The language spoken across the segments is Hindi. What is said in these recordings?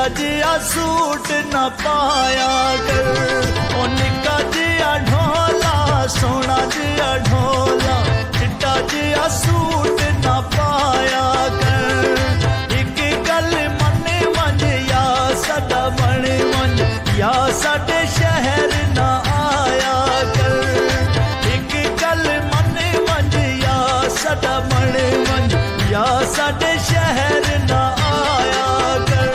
जिया सूट न पाया कर, ओ निक्का जिया ढोला सोना जिया ढोला, चिट्टा जिया सूट न पाया कर। एक गल मन मंझ या साडा बण मंझ, या साडे शहर न आया कर। एक गल मन मंझ या साडा बण मंझ, या साडे शहर न आया कर।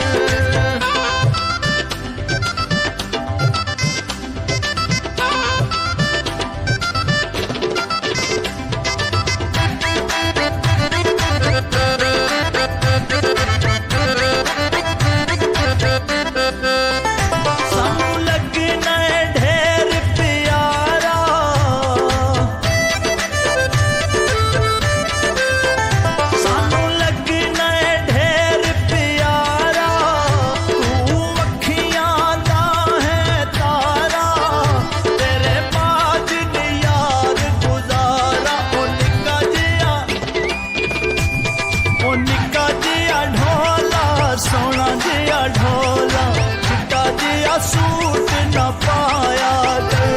सोना जिया ढोला, चिट्टा जिया सूट न पाया कर।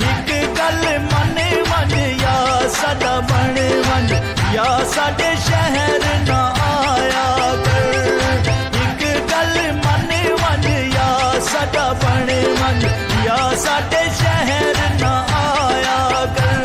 एक गल मन मंझ या साडा बण मंझ, या साडे शहर न आया कर। एक गल मन मंझ या साडा बण मंझ, या साडे शहर न आया कर।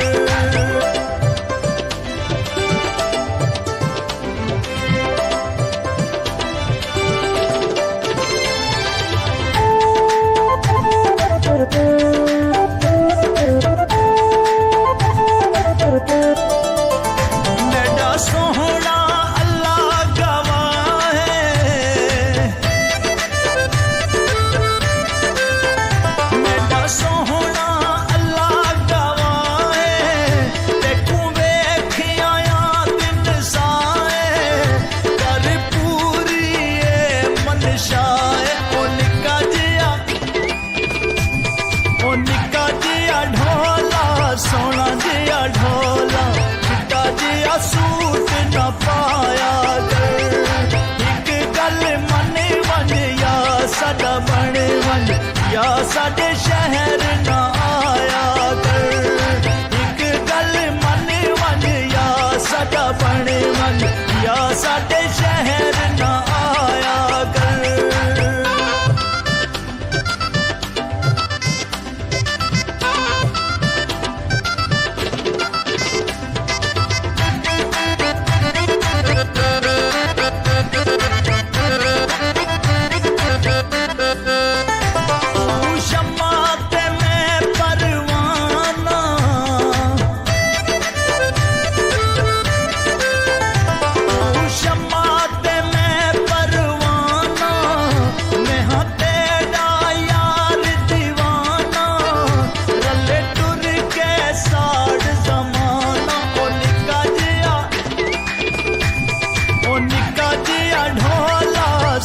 मेरा सोहना अल्लाह गवाह है, मेरा सोहना अल्लाह गवाह है। देखूं वेखिया दिन साए, कर पूरी मनशाए। ओ निक्का जिया, ओ निक्का जिया ढोला सोना जिया ढोला, चिट्टा जिया सूट न पाया कर। एक गल मन मंझ या साडा बण मंझ, या साडे शहर न आया कर। एक गल मन मंझ या साडा बण मंझ, या साडे शहर न आया कर।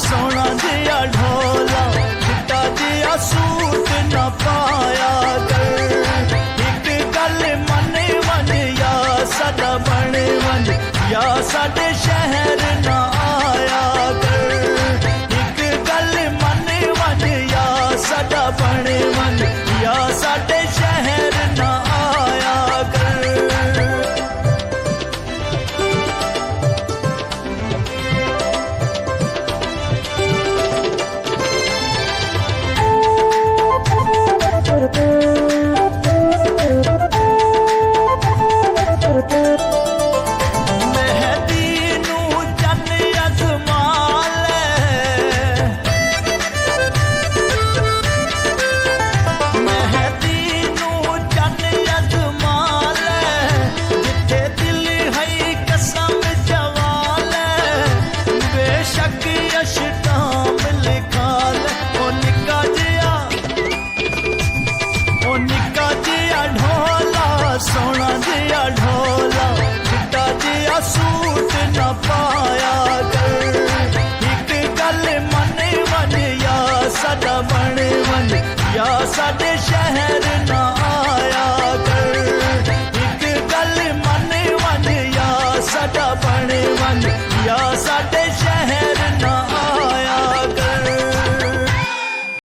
सोना जिया ढोला, चिट्टा जिया सूट न पाया कर। एक गल मन मंझ या साडा बण मंझ, या साडे शहर न आया कर। एक गल मन मंझ या साडा बण मंझ, या साडे शहर न आया कर। सोना जिया ढोला, चिट्टा जिया सूट न पाया कर। एक गल मन मंझ या साडा बण मंझ, या साडे शहर न आया कर। एक गल मन मंझ या साडा बण मंझ, या साडे